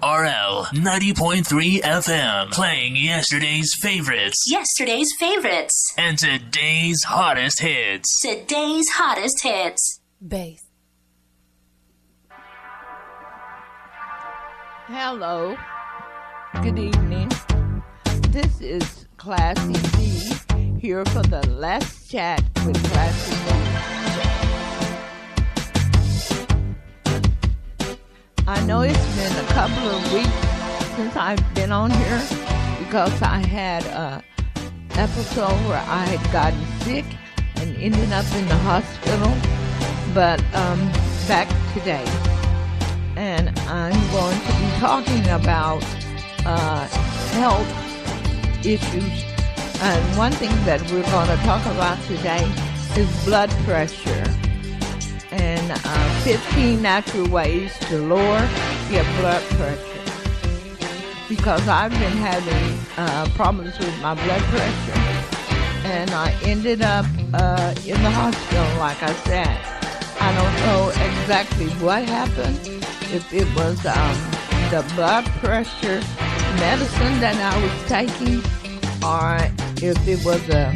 KMRL 90.3 FM, playing yesterday's favorites. Yesterday's favorites. And today's hottest hits. Today's hottest hits. Bass. Hello. Good evening. This is Classy D here for the last chat with Classy D. I know it's been a couple of weeks since I've been on here because I had an episode where I had gotten sick and ended up in the hospital, but back today. And I'm going to be talking about health issues. And one thing that we're going to talk about today is blood pressure. And 15 natural ways to lower your blood pressure. Because I've been having problems with my blood pressure. And I ended up in the hospital, like I said. I don't know exactly what happened. If it was the blood pressure medicine that I was taking, or if it was a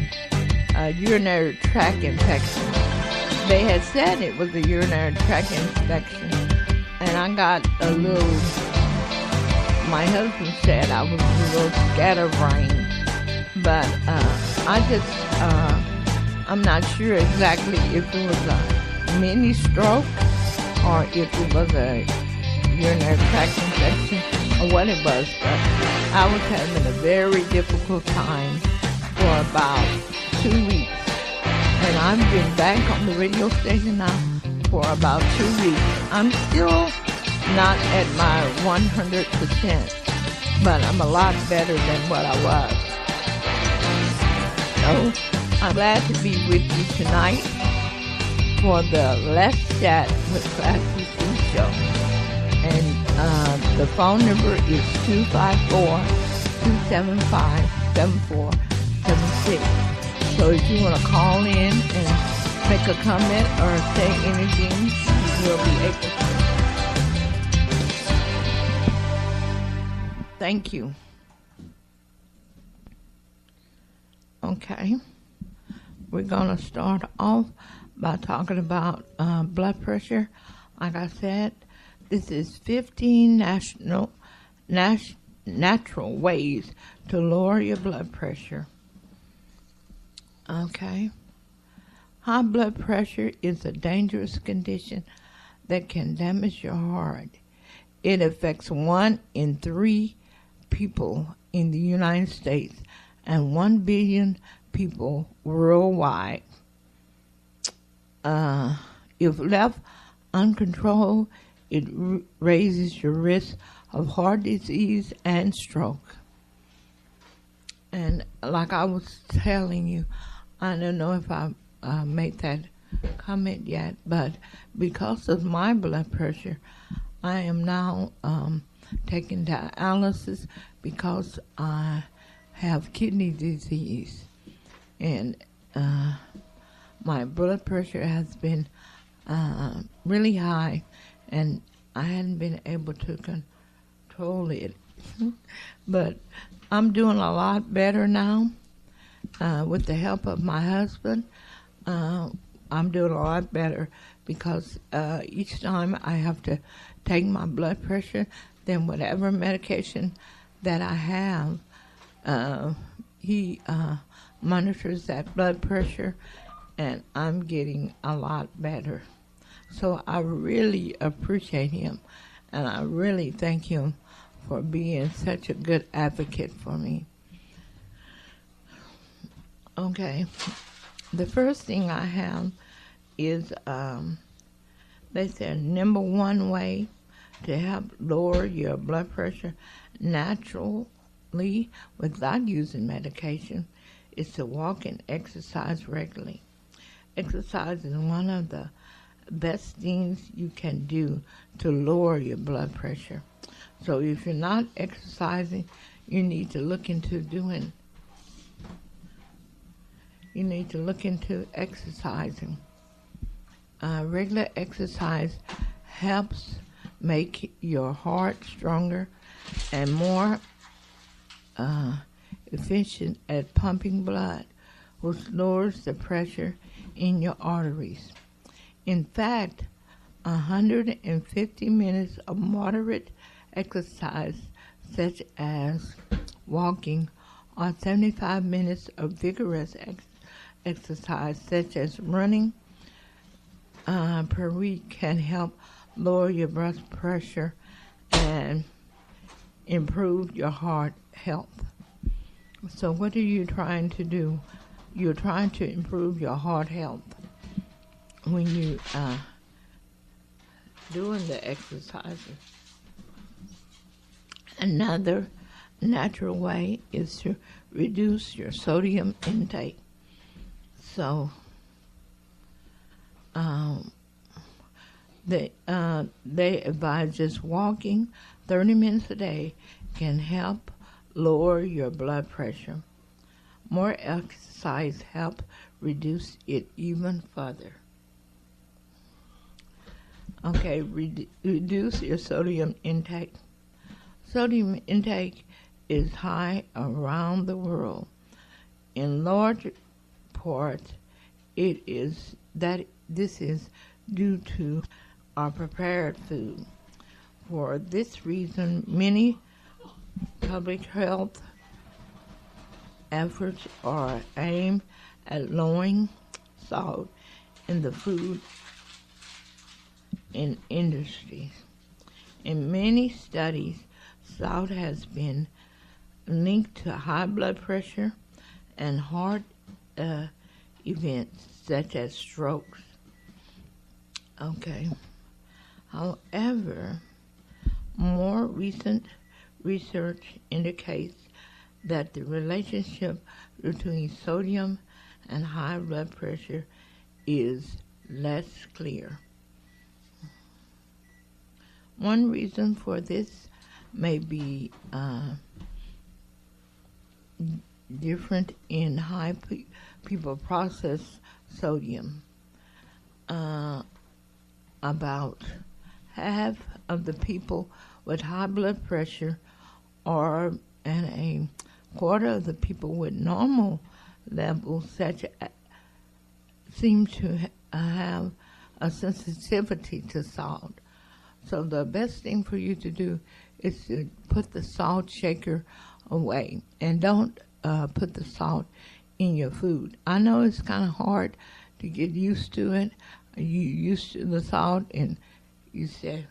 urinary tract infection. They had said it was a urinary tract infection, and I got a little, my husband said I was a little scatterbrained, but I'm not sure exactly if it was a mini stroke or if it was a urinary tract infection or what it was, but I was having a very difficult time for about 2 weeks. And I've been back on the radio station now for about 2 weeks. I'm still not at my 100%, but I'm a lot better than what I was. So I'm glad to be with you tonight for the Let's Chat with Classy C show. And the phone number is 254-275-7476. So if you want to call in and make a comment or say anything, you'll be able to. Thank you. Okay. We're going to start off by talking about blood pressure. Like I said, this is 15 natural ways to lower your blood pressure. Okay. High blood pressure is a dangerous condition that can damage your heart. It affects 1 in 3 people in the United States and 1 billion people worldwide. If left uncontrolled, it raises your risk of heart disease and stroke. And like I was telling you, I don't know if I made that comment yet, but because of my blood pressure, I am now taking dialysis because I have kidney disease. And my blood pressure has been really high, and I hadn't been able to control it. But I'm doing a lot better now with the help of my husband. I'm doing a lot better because each time I have to take my blood pressure, then whatever medication that I have, he monitors that blood pressure, and I'm getting a lot better. So I really appreciate him, and I really thank him for being such a good advocate for me. Okay, the first thing I have is, they said number 1 way to help lower your blood pressure naturally without using medication is to walk and exercise regularly. Exercise is one of the best things you can do to lower your blood pressure. So if you're not exercising, you need to look into exercising. Regular exercise helps make your heart stronger and more efficient at pumping blood, which lowers the pressure in your arteries. In fact, 150 minutes of moderate exercise, such as walking, or 75 minutes of vigorous exercise, such as running, per week can help lower your blood pressure and improve your heart health. So what are you trying to do? You're trying to improve your heart health when you doing the exercises. Another natural way is to reduce your sodium intake. So they advise just walking 30 minutes a day can help lower your blood pressure. More exercise help reduce it even further. Okay, reduce your sodium intake. Sodium intake is high around the world. In large part, this is due to our prepared food. For this reason, many public health efforts are aimed at lowering salt in the food in industries. In many studies, salt has been linked to high blood pressure and heart events such as strokes. Okay. However, more recent research indicates that the relationship between sodium and high blood pressure is less clear. One reason for this may be different in high people process sodium. About half of the people with high blood pressure and a quarter of the people with normal levels seem to have a sensitivity to salt. So the best thing for you to do is to put the salt shaker away and don't put the salt in your food. I know it's kind of hard to get used to it. You used to the salt, and you said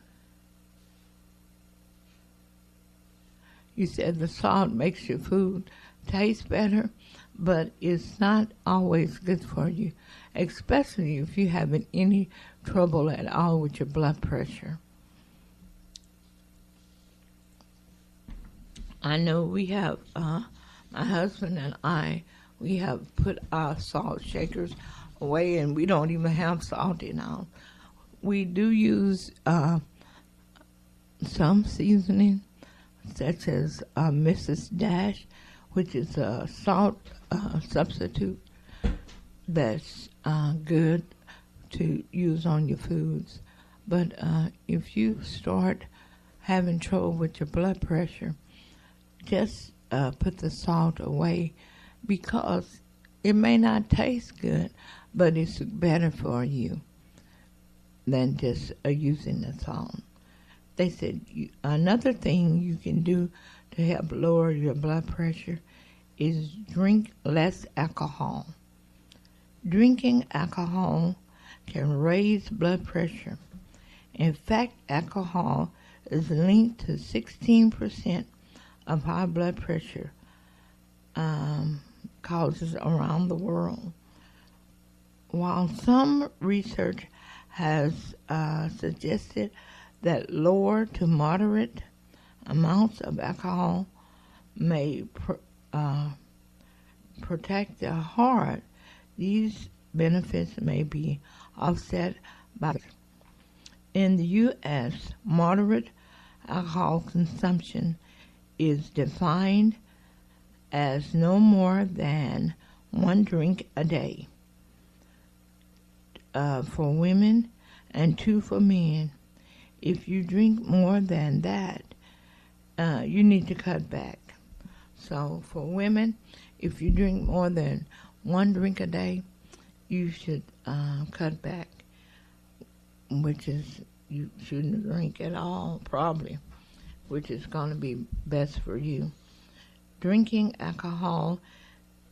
the salt makes your food taste better, but it's not always good for you, especially if you're having any trouble at all with your blood pressure. I know we have, my husband and I, we have put our salt shakers away, and we don't even have salt in ours. We do use some seasoning, such as Mrs. Dash, which is a salt substitute that's good to use on your foods. But if you start having trouble with your blood pressure, just put the salt away, because it may not taste good, but it's better for you than just using the salt. They said another thing you can do to help lower your blood pressure is drink less alcohol. Drinking alcohol can raise blood pressure. In fact, alcohol is linked to 16% of high blood pressure causes around the world. While some research has suggested that lower to moderate amounts of alcohol may protect the heart, these benefits may be offset by. In the U.S., moderate alcohol consumption is defined as no more than 1 drink a day for women and 2 for men. If you drink more than that, you need to cut back. So for women, if you drink more than one drink a day, you should cut back, which is you shouldn't drink at all, probably, which is going to be best for you. Drinking alcohol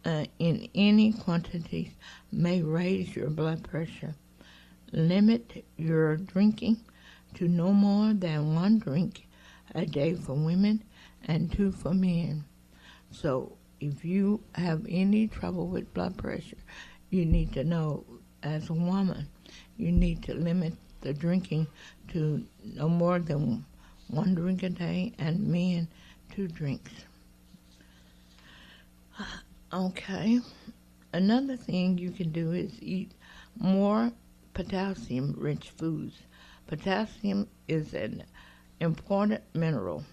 in any quantities may raise your blood pressure. Limit your drinking to no more than one drink a day for women and 2 for men. So if you have any trouble with blood pressure, you need to know, as a woman, you need to limit the drinking to no more than 1 drink a day, and men 2 drinks. Okay. Another thing you can do is eat more potassium-rich foods. Potassium is an important mineral.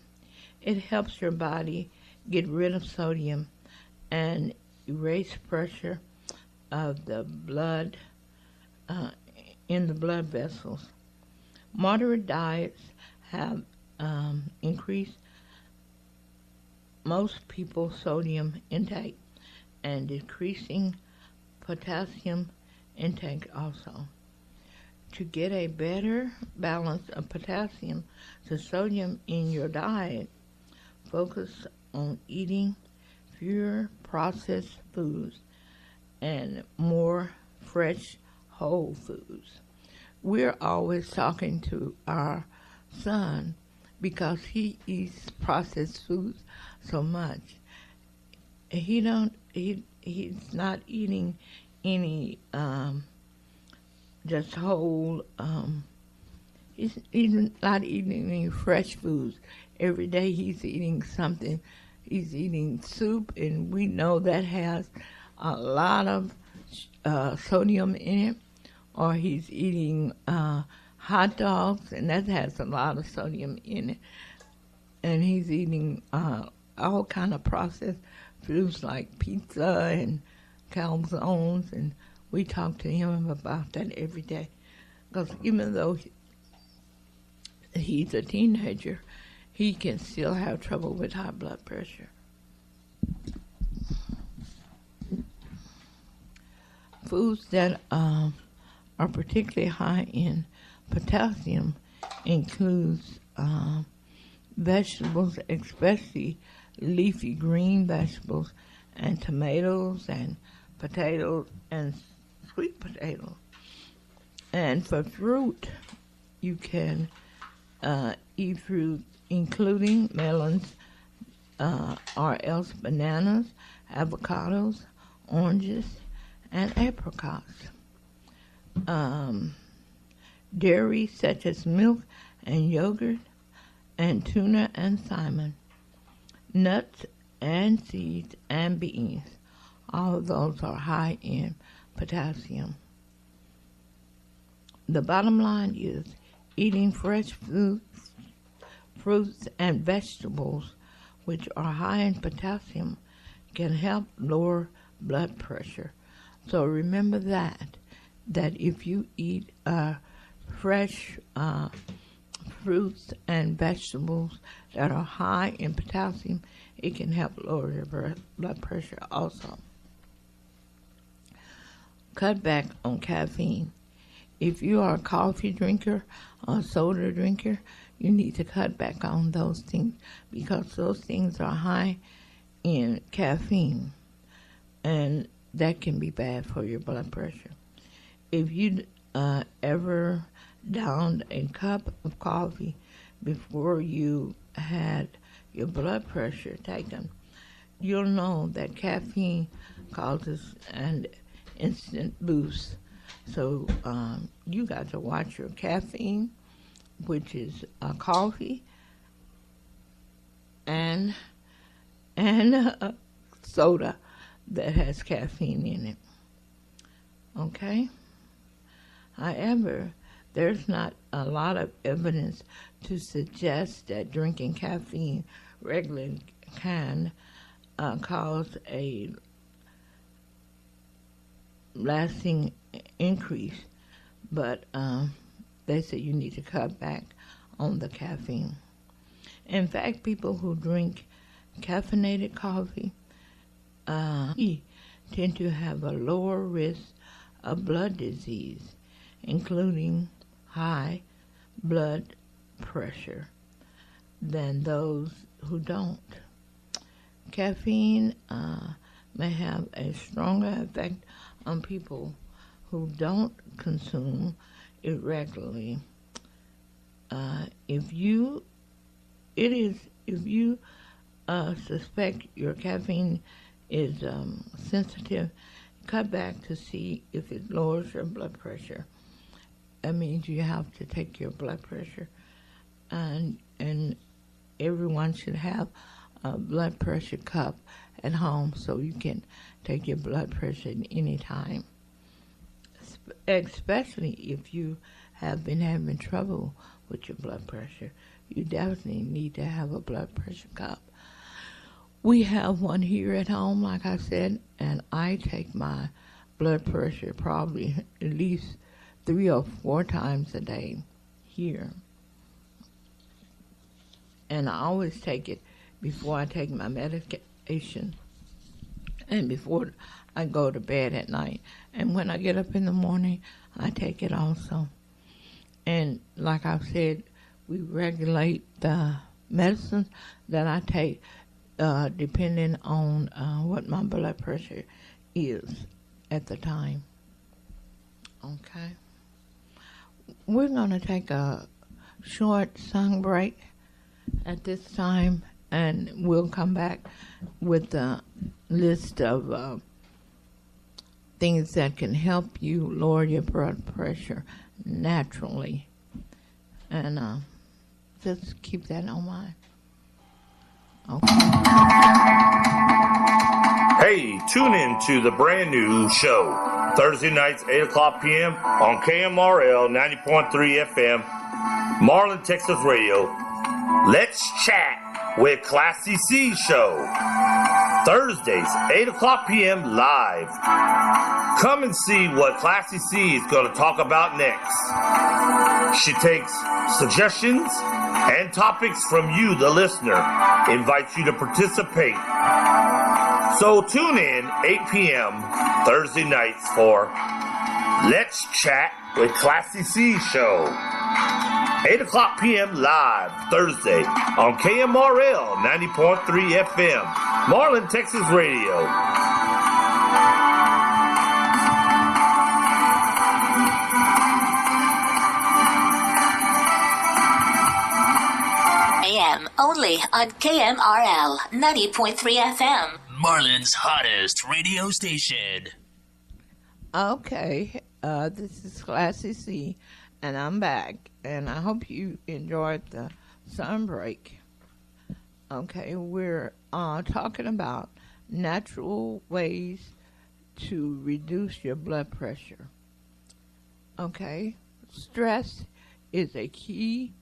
It helps your body get rid of sodium and erase pressure of the blood in the blood vessels. Moderate diets have increased most people's sodium intake and decreasing potassium intake also. To get a better balance of potassium to sodium in your diet, focus on eating fewer processed foods and more fresh whole foods. We're always talking to our son because he eats processed foods so much. He's not eating any just whole. He's not eating any fresh foods. Every day he's eating something. He's eating soup, and we know that has a lot of sodium in it. Or he's eating hot dogs, and that has a lot of sodium in it. And he's eating all kind of processed foods like pizza and calzones, and we talk to him about that every day. Because even though he's a teenager, he can still have trouble with high blood pressure. Foods that are particularly high in potassium includes vegetables, especially leafy green vegetables, and tomatoes and potatoes and sweet potatoes. And for fruit, you can eat fruit including melons or else bananas, avocados, oranges, and apricots. Dairy such as milk and yogurt, and tuna and salmon, nuts and seeds and beans. All of those are high in potassium. The bottom line is eating fresh fruits and vegetables, which are high in potassium, can help lower blood pressure. So remember that if you eat fresh fruits and vegetables that are high in potassium, it can help lower your blood pressure also. Cut back on caffeine. If you are a coffee drinker or a soda drinker, you need to cut back on those things because those things are high in caffeine, and that can be bad for your blood pressure. If you ever downed a cup of coffee before you had your blood pressure taken, you'll know that caffeine causes an instant boost. So you got to watch your caffeine, which is coffee and soda that has caffeine in it. Okay? However, there's not a lot of evidence to suggest that drinking caffeine regularly can cause a lasting increase, but they say you need to cut back on the caffeine. In fact, people who drink caffeinated coffee tend to have a lower risk of blood disease, including high blood pressure, than those who don't. Caffeine may have a stronger effect on people who don't consume it regularly. If you suspect your caffeine is sensitive, cut back to see if it lowers your blood pressure. That means you have to take your blood pressure, and everyone should have a blood pressure cup at home so you can take your blood pressure at any time, especially if you have been having trouble with your blood pressure. You definitely need to have a blood pressure cup. We have one here at home, like I said, and I take my blood pressure probably at least 3 or 4 times a day here. And I always take it before I take my medication and before I go to bed at night. And when I get up in the morning, I take it also. And like I've said, we regulate the medicines that I take depending on what my blood pressure is at the time. Okay. We're going to take a short song break at this time, and we'll come back with a list of things that can help you lower your blood pressure naturally. And just keep that on mind. Okay. Hey, tune in to the brand new show, Thursday nights, 8 o'clock p.m. on KMRL 90.3 FM, Marlin, Texas Radio. Let's chat with Classy C Show. Thursdays, 8 o'clock p.m. live. Come and see what Classy C is going to talk about next. She takes suggestions and topics from you, the listener, invites you to participate. So tune in 8 p.m. Thursday nights for Let's Chat with Classy C Show. 8 o'clock p.m. live Thursday on KMRL 90.3 FM, Marlin, Texas Radio. AM only on KMRL 90.3 FM. Marlin's hottest radio station. Okay, this is Classy C, and I'm back, and I hope you enjoyed the sun break. Okay, we're talking about natural ways to reduce your blood pressure. Okay, stress is a key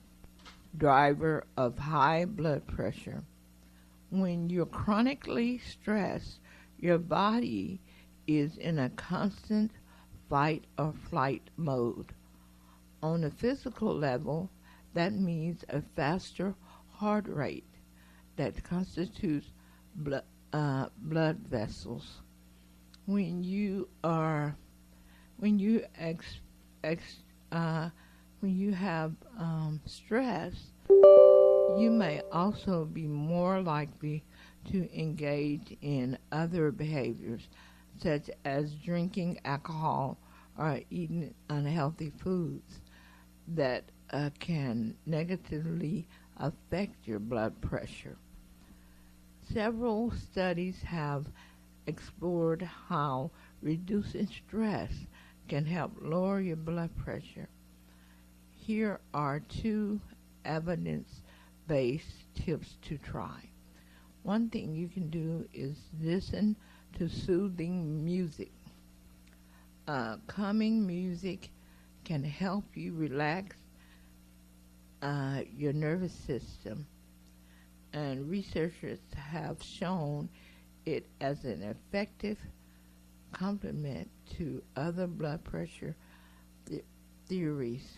driver of high blood pressure. When you're chronically stressed, your body is in a constant fight or flight mode. On a physical level, that means a faster heart rate that constitutes blood vessels. When you have stress, you may also be more likely to engage in other behaviors, such as drinking alcohol or eating unhealthy foods that can negatively affect your blood pressure. Several studies have explored how reducing stress can help lower your blood pressure. Here are 2 evidence-based tips to try. One thing you can do is listen to soothing music. Calming music can help you relax your nervous system, and researchers have shown it as an effective complement to other blood pressure theories.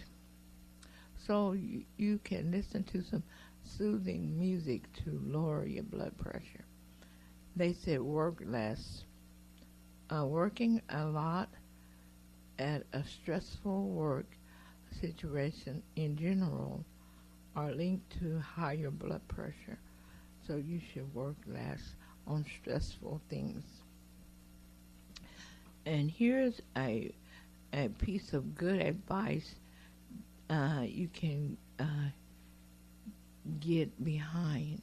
So you can listen to some soothing music to lower your blood pressure. They said work less. Working a lot at a stressful work situation in general are linked to higher blood pressure. So you should work less on stressful things. And here's a piece of good advice you can get behind.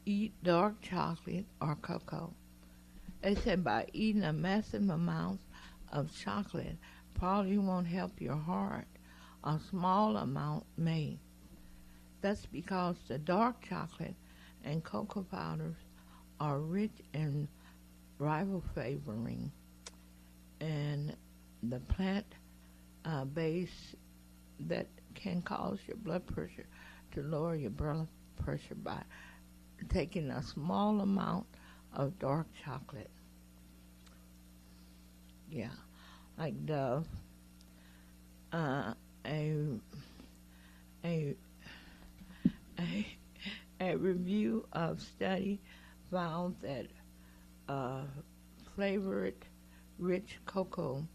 Eat dark chocolate or cocoa. They said by eating a massive amount of chocolate probably won't help your heart. A small amount may. That's because the dark chocolate and cocoa powders are rich in riboflavin, and the plant base that can cause your blood pressure to lower your blood pressure by taking a small amount of dark chocolate. Yeah, like Dove. A review of study found that flavored rich cocoa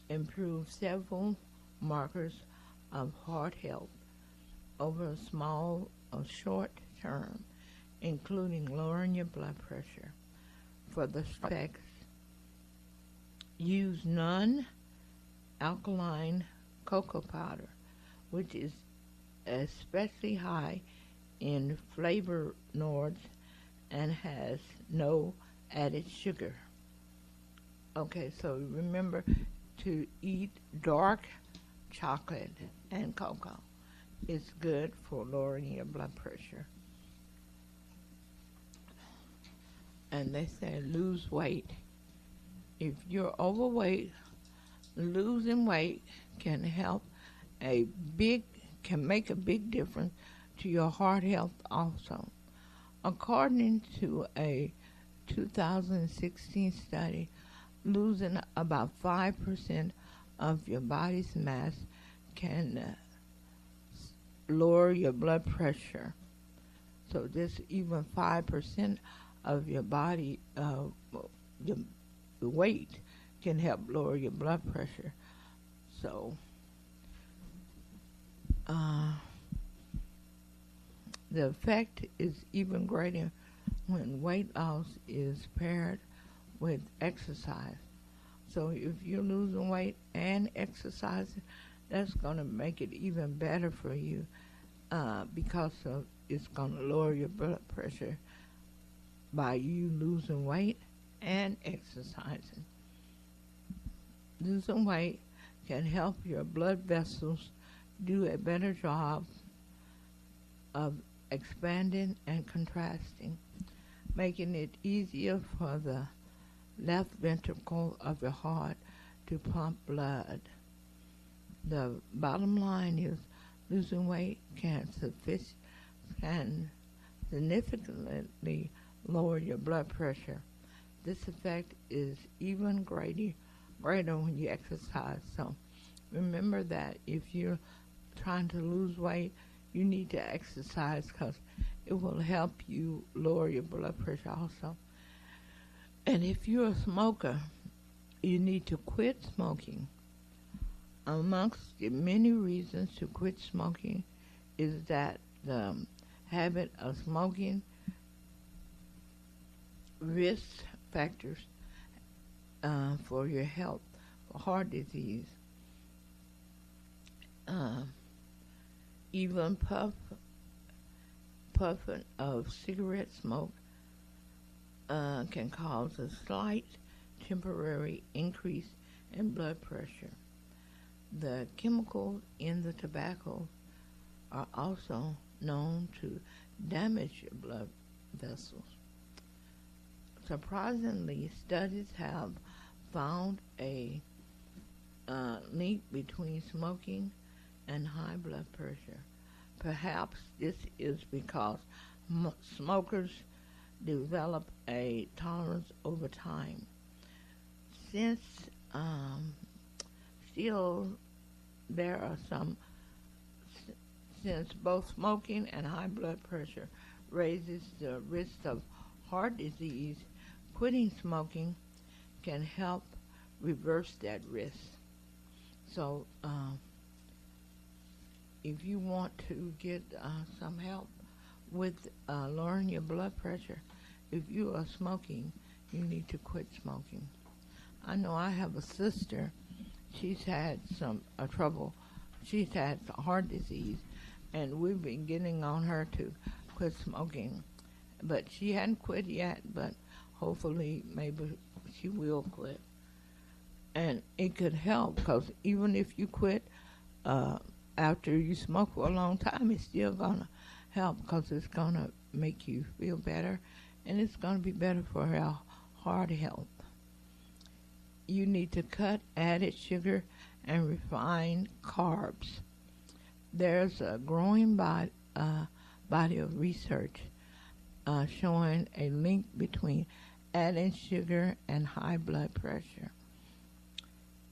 improves several markers of heart health over a short term, including lowering your blood pressure. For the effects, use non-alkaline cocoa powder, which is especially high in flavonoids and has no added sugar. Okay, so remember to eat dark chocolate and cocoa. It's good for lowering your blood pressure. And they say lose weight. If you're overweight, losing weight can make a big difference to your heart health also. According to a 2016 study, losing about 5% of your body's mass can lower your blood pressure. So this even 5% of your body, your weight can help lower your blood pressure. So the effect is even greater when weight loss is paired with exercise. So if you're losing weight and exercising, that's going to make it even better for you because it's going to lower your blood pressure by you losing weight and exercising. Losing weight can help your blood vessels do a better job of expanding and contracting, making it easier for the left ventricle of your heart to pump blood. The bottom line is losing weight can significantly lower your blood pressure. This effect is even greater when you exercise. So remember that if you're trying to lose weight, you need to exercise because it will help you lower your blood pressure also. And if you're a smoker, you need to quit smoking. Amongst the many reasons to quit smoking is that the habit of smoking risk factors for your health, for heart disease. Even puffing of cigarette smoke can cause a slight temporary increase in blood pressure. The chemicals in the tobacco are also known to damage your blood vessels. Surprisingly, studies have found a link between smoking and high blood pressure. Perhaps this is because smokers develop a tolerance over time. Since still there are some since both smoking and high blood pressure raises the risk of heart disease. Quitting smoking can help reverse that risk. So, if you want to get some help with lowering your blood pressure, if you are smoking, you need to quit smoking. I know I have a sister. She's had some trouble. She's had heart disease, and we've been getting on her to quit smoking. But she hadn't quit yet, but hopefully maybe she will quit. And it could help, because even if you quit after you smoke for a long time, it's still going to help, because it's going to make you feel better, and it's going to be better for our heart health. You need to cut added sugar and refined carbs. There's a growing body of research showing a link between adding sugar and high blood pressure.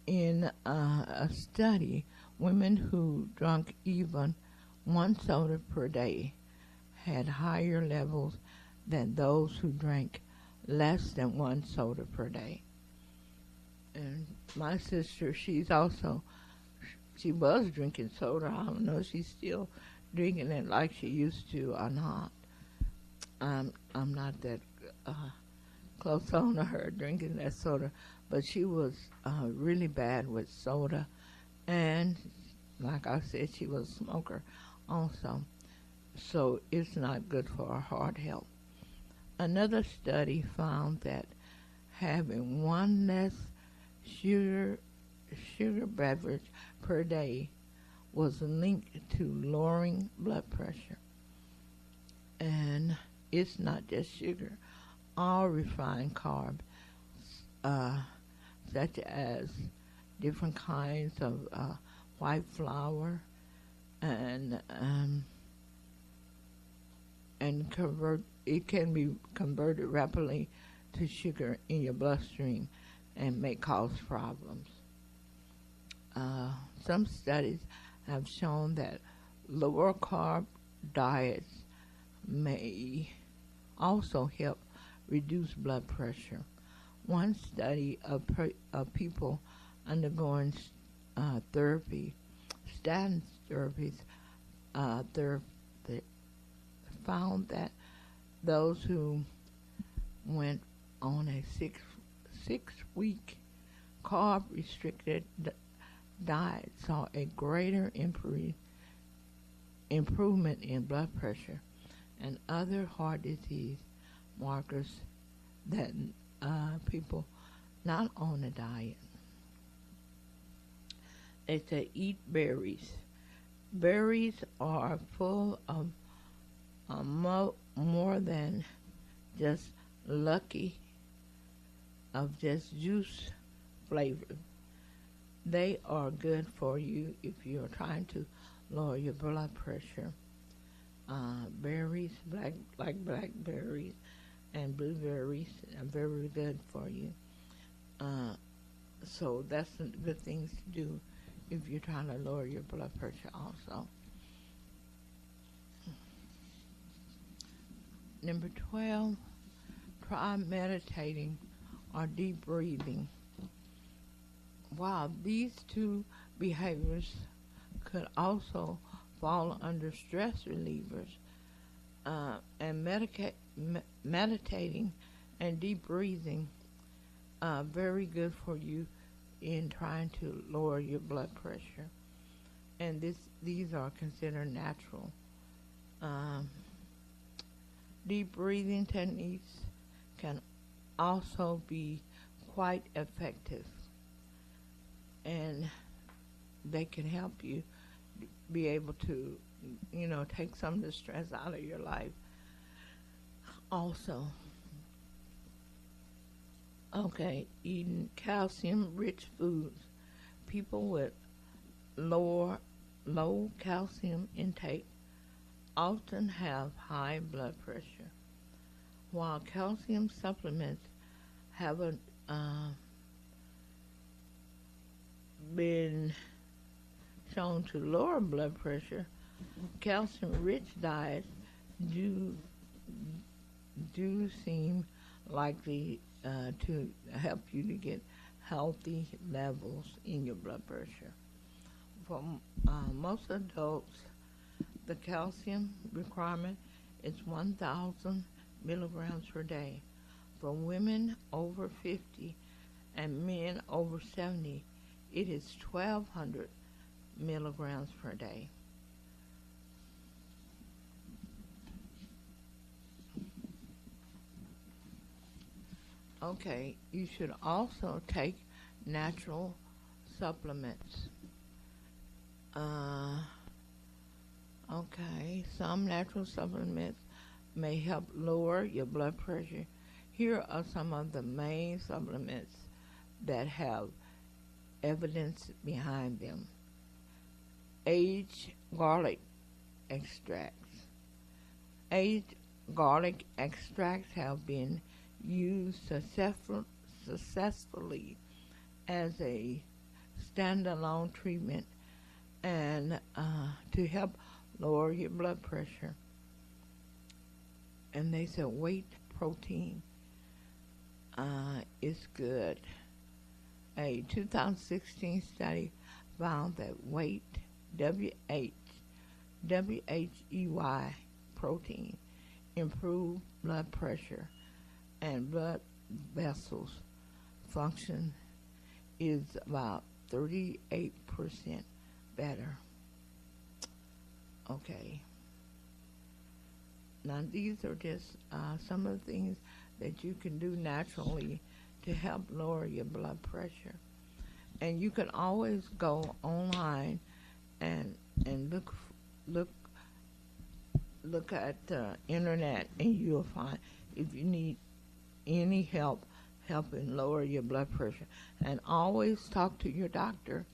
In a study, women who drank even one soda per day had higher levels than those who drank less than one soda per day. And my sister, she was drinking soda. I don't know if she's still drinking it like she used to or not. I'm not that close on to her drinking that soda, but she was really bad with soda, and like I said, she was a smoker also. So it's not good for our heart health. Another study found that having one less sugar beverage per day was linked to lowering blood pressure. And it's not just sugar. All refined carbs, such as different kinds of white flour, and it can be converted rapidly to sugar in your bloodstream and may cause problems. Some studies have shown that lower carb diets may also help reduce blood pressure. One study of people undergoing statin therapies, found that those who went on a six-week carb-restricted diet saw a greater improvement in blood pressure and other heart disease markers than people not on a diet. They say eat berries. Berries are full of more than just just juice flavor. They are good for you if you're trying to lower your blood pressure. Berries, like blackberries and blueberries, are very good for you. So that's some good things to do if you're trying to lower your blood pressure also. Number 12, try meditating or deep breathing. While these two behaviors could also fall under stress relievers, and meditating and deep breathing are very good for you in trying to lower your blood pressure. And these are considered natural. Deep breathing techniques can also be quite effective, and they can help you be able to, take some of the stress out of your life. Also, eating calcium-rich foods. People with low calcium intake often have high blood pressure. While calcium supplements haven't been shown to lower blood pressure, calcium-rich diets do seem likely to help you to get healthy levels in your blood pressure. For most adults, the calcium requirement is 1,000 milligrams per day. For women over 50 and men over 70, it is 1,200 milligrams per day. Okay, you should also take natural supplements. Okay, some natural supplements may help lower your blood pressure. Here are some of the main supplements that have evidence behind them. Aged garlic extracts. Aged garlic extracts have been used successfully as a standalone treatment and to help lower your blood pressure. And they said whey protein is good. A 2016 study found that whey, W-H-E-Y protein, improved blood pressure and blood vessels function is about 38% better. Okay. Now these are just some of the things that you can do naturally to help lower your blood pressure. And you can always go online and look at the internet, and you'll find if you need any helping lower your blood pressure. And always talk to your doctor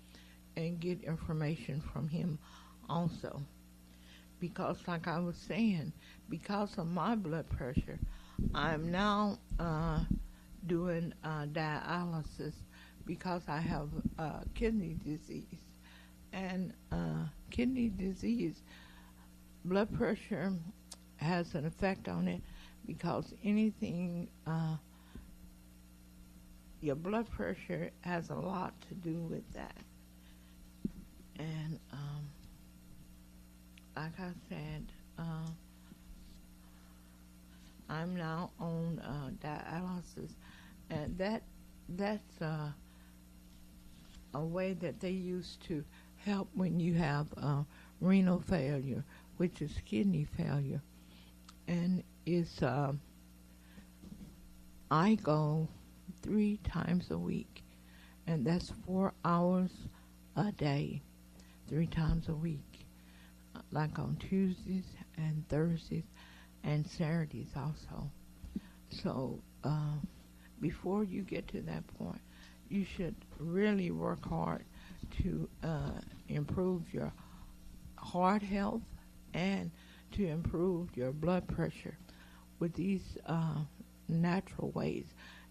and get information from him also. Because like I was saying, because of my blood pressure, I'm now doing dialysis because I have kidney disease. And kidney disease, blood pressure has an effect on it because anything, your blood pressure has a lot to do with that. And like I said, I'm now on dialysis, and that's a way that they use to help when you have renal failure, which is kidney failure. And it's I go 3 times a week, and that's 4 hours a day, 3 times a week, like on Tuesdays and Thursdays and Saturdays also. So before you get to that point, you should really work hard to improve your heart health and to improve your blood pressure with these natural ways.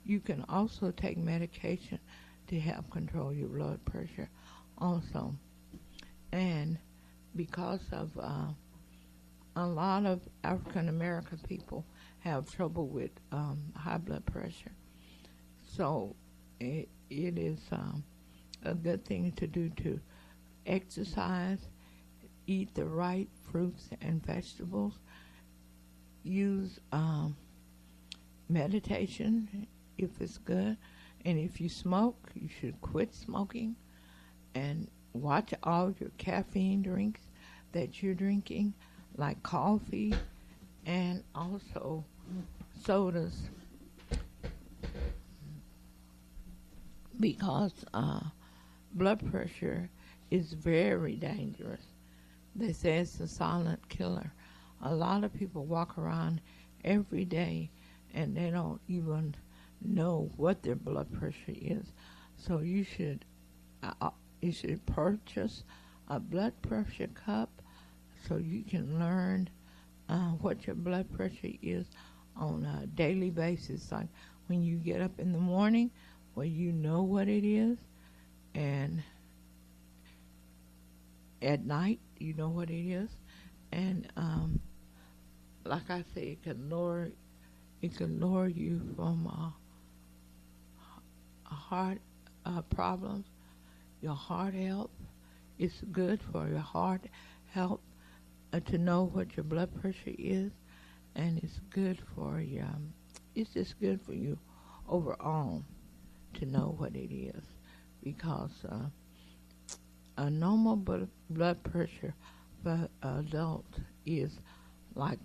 You can also take medication to help control your blood pressure also. And because of a lot of African American people have trouble with high blood pressure, so it is a good thing to do to exercise, eat the right fruits and vegetables, use meditation if it's good, and if you smoke, you should quit smoking, and watch all your caffeine drinks that you're drinking, like coffee and also sodas, because blood pressure is very dangerous. They say it's a silent killer. A lot of people walk around every day and they don't even know what their blood pressure is. So you should purchase a blood pressure cup so you can learn what your blood pressure is on a daily basis. Like when you get up in the morning, well, you know what it is, and at night. You know what it is, and like I said, it can lower you from heart problems, your heart health. It's good for your heart health to know what your blood pressure is, and it's good for your. It's just good for you overall to know what it is, because a normal blood pressure for adult is like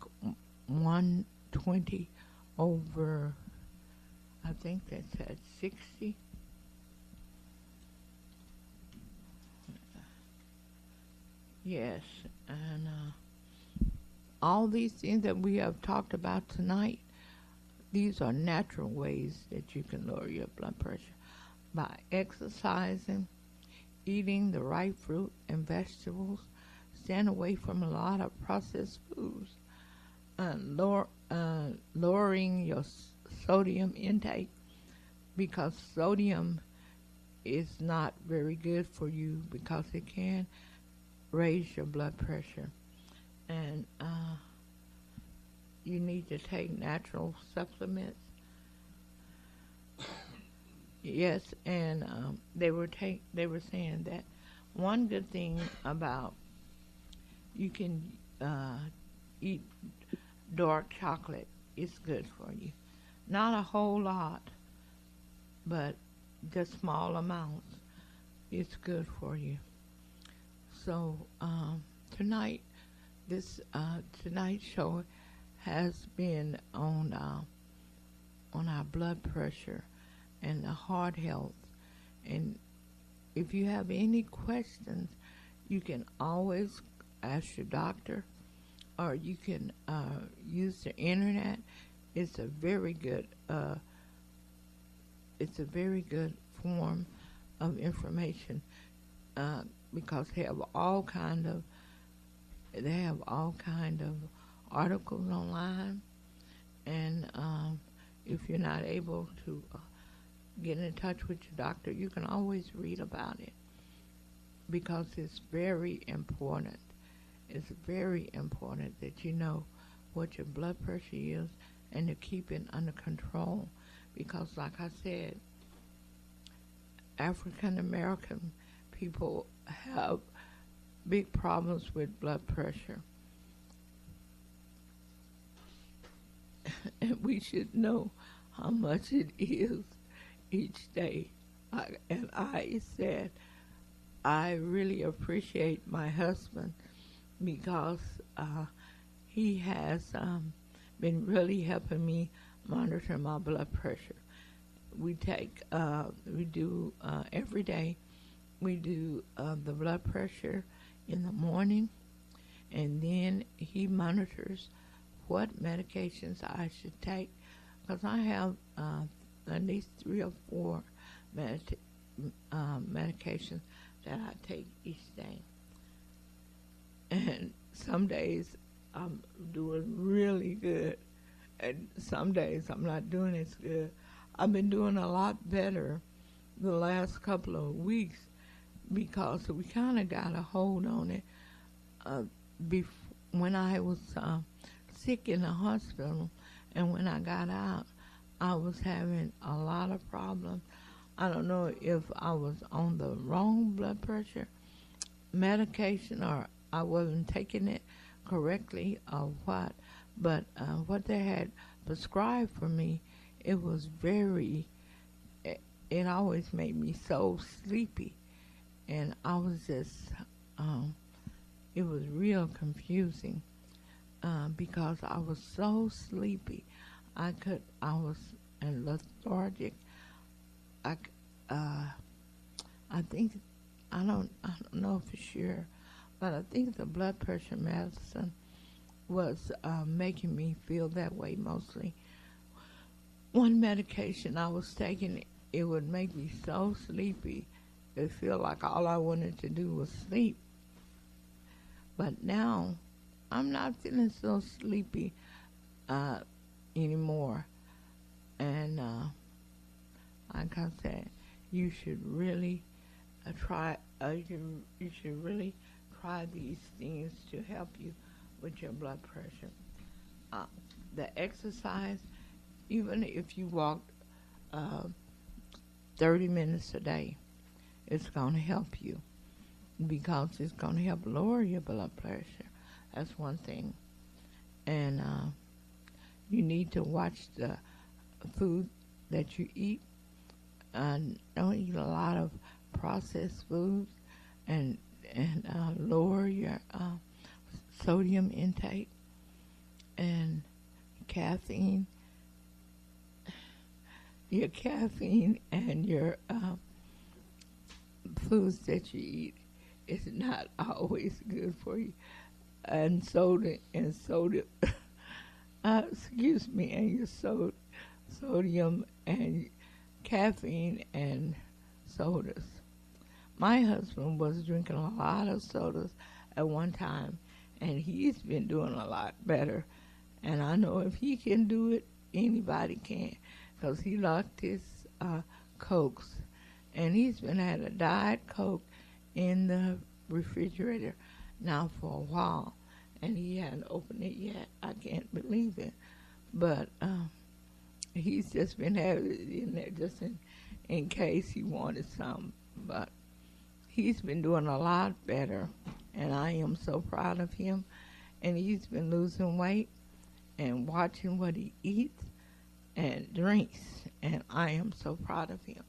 120 over, I think that's at 60. Yes, and all these things that we have talked about tonight, these are natural ways that you can lower your blood pressure by exercising, eating the right fruit and vegetables, staying away from a lot of processed foods, lowering your sodium intake, because sodium is not very good for you because it can raise your blood pressure. And you need to take natural supplements. Yes, and they were saying that one good thing about you can eat dark chocolate is good for you. Not a whole lot, but just small amounts. It's good for you. So tonight, this tonight's show has been on our blood pressure and the heart health. And if you have any questions, you can always ask your doctor, or you can use the internet. It's a very good form of information because they have all kind of articles online, and if you're not able to get in touch with your doctor, you can always read about it, because it's very important. It's very important that you know what your blood pressure is and to keep it under control, because like I said, African American people have big problems with blood pressure. And we should know how much it is each day. And I said, I really appreciate my husband, because he has been really helping me monitor my blood pressure. We do every day, we do the blood pressure in the morning, and then he monitors what medications I should take, because I have at least 3 or 4 medications that I take each day. And some days I'm doing really good, and some days I'm not doing as good. I've been doing a lot better the last couple of weeks, because we kind of got a hold on it. When I was sick in the hospital, and when I got out, I was having a lot of problems. I don't know if I was on the wrong blood pressure medication, or I wasn't taking it correctly, or what, but what they had prescribed for me, it always made me so sleepy, and I was just, it was real confusing, because I was so sleepy. I was lethargic. I think, I don't know for sure, but I think the blood pressure medicine was making me feel that way mostly. One medication I was taking, it would make me so sleepy. It felt like all I wanted to do was sleep. But now, I'm not feeling so sleepy anymore. And like I said, you should really try these things to help you with your blood pressure. The exercise, even if you walk 30 minutes a day, it's going to help you because it's going to help lower your blood pressure. That's one thing. And you need to watch the food that you eat. Don't eat a lot of processed foods, and lower your sodium intake and caffeine. Your caffeine and your foods that you eat is not always good for you. And soda, excuse me, and your sodium and caffeine and sodas. My husband was drinking a lot of sodas at one time, and he's been doing a lot better. And I know if he can do it, anybody can, because he locked his Cokes, and he's been had a Diet Coke in the refrigerator now for a while, and he hadn't opened it yet. I can't believe it, but he's just been having it in there just in case he wanted some. But he's been doing a lot better, and I am so proud of him. And he's been losing weight and watching what he eats and drinks, and I am so proud of him.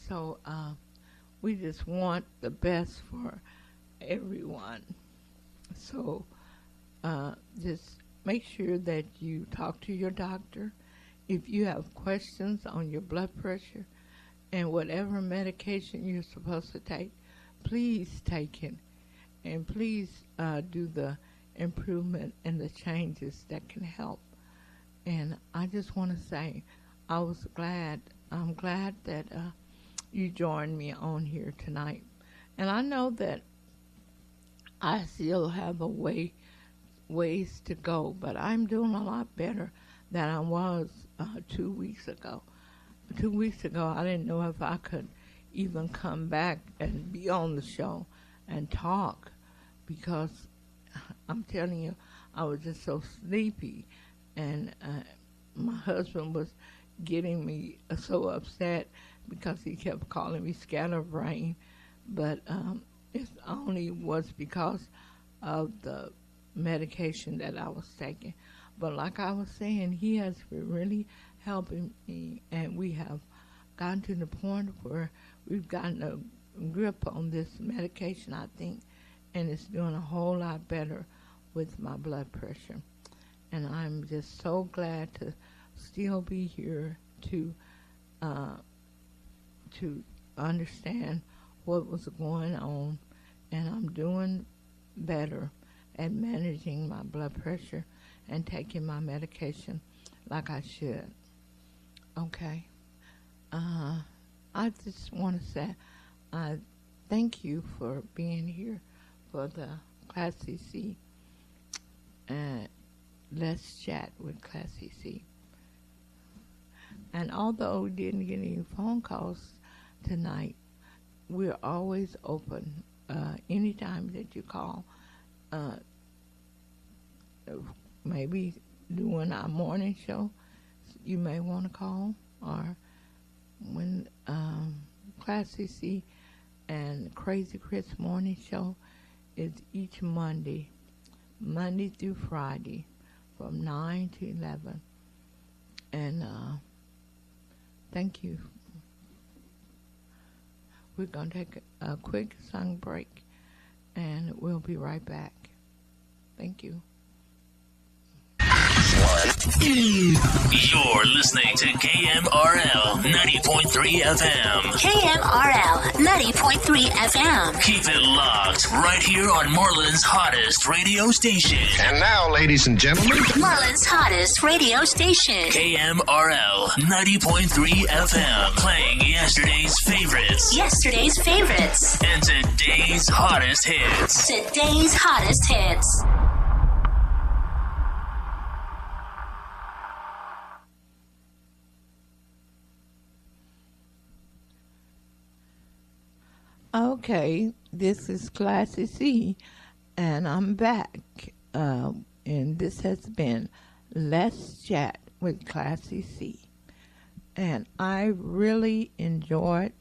So we just want the best for everyone. So just make sure that you talk to your doctor. If you have questions on your blood pressure and whatever medication you're supposed to take, please take it. And please do the improvement and the changes that can help. And I just want to say I'm glad that you joined me on here tonight. And I know that I still have ways to go, but I'm doing a lot better than I was 2 weeks ago. 2 weeks ago, I didn't know if I could even come back and be on the show and talk, because I'm telling you, I was just so sleepy, and my husband was getting me so upset because he kept calling me scatterbrain, but it only was because of the medication that I was taking. But like I was saying, he has been really helping me, and we have gotten to the point where we've gotten a grip on this medication, I think, and it's doing a whole lot better with my blood pressure. And I'm just so glad to still be here to understand what was going on, and I'm doing better at managing my blood pressure and taking my medication like I should. Okay. I just want to say thank you for being here for the Classy C. Let's chat with Classy C. And although we didn't get any phone calls tonight, we're always open anytime that you call. Maybe doing our morning show, you may want to call, or when Classy C and Crazy Chris morning show is each Monday through Friday from 9 to 11. And thank you. We're going to take a quick song break, and we'll be right back. Thank you. You're listening to KMRL 90.3 FM. KMRL 90.3 FM. Keep it locked right here on Marlin's hottest radio station. And now, ladies and gentlemen, Marlin's hottest radio station. KMRL 90.3 FM. Playing yesterday's favorites. Yesterday's favorites. And today's hottest hits. Today's hottest hits. Okay, this is Classy C, and I'm back. And this has been Let's Chat with Classy C. And I really enjoyed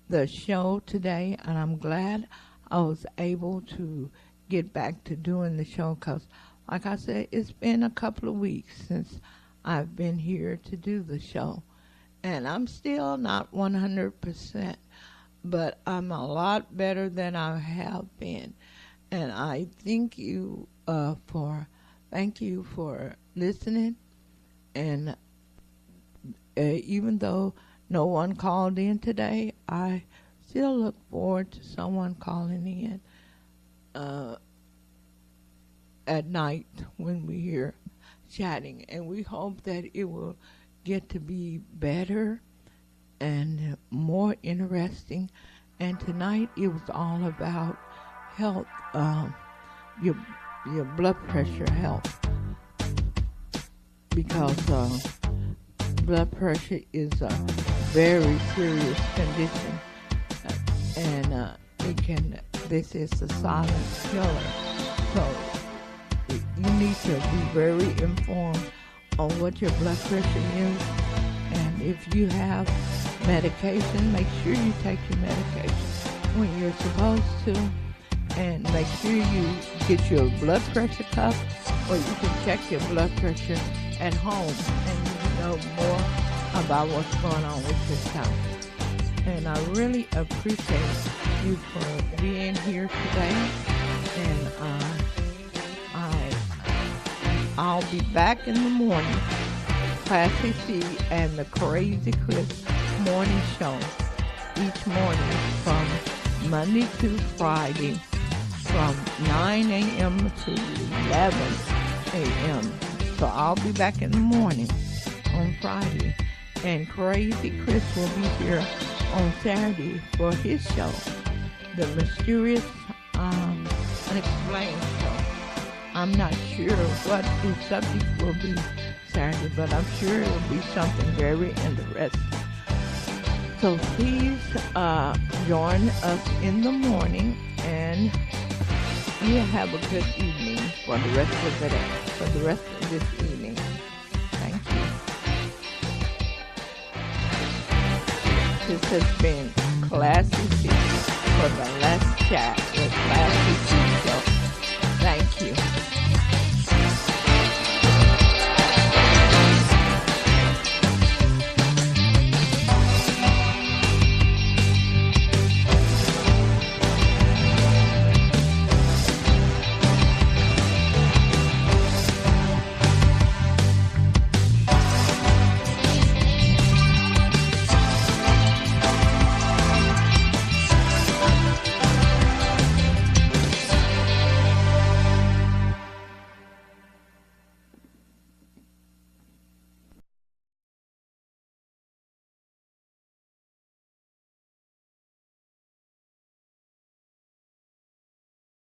the show today, and I'm glad I was able to get back to doing the show because, like I said, it's been a couple of weeks since I've been here to do the show. And I'm still not 100%, but I'm a lot better than I have been. And I thank you for listening. And even though no one called in today, I still look forward to someone calling in at night when we're here chatting. And we hope that it will get to be better and more interesting. And tonight it was all about health, your blood pressure health, because blood pressure is a very serious condition, and this is a silent killer. So you need to be very informed on what your blood pressure is, and if you have medication, make sure you take your medication when you're supposed to, and make sure you get your blood pressure cuff, or you can check your blood pressure at home, and you know more about what's going on with your health. And I really appreciate you for being here today, and I'll be back in the morning, Classy C and the Crazy Chris morning show, each morning from Monday to Friday from 9 a.m. to 11 a.m. So I'll be back in the morning on Friday, and Crazy Chris will be here on Saturday for his show, The Mysterious Unexplained Show. I'm not sure what the subject will be Saturday, but I'm sure it will be something very interesting. So please join us in the morning, and you'll have a good evening for the rest of the day, for the rest of this evening. Thank you. This has been Classy C for the Let's Chat with Classy C show. Thank you.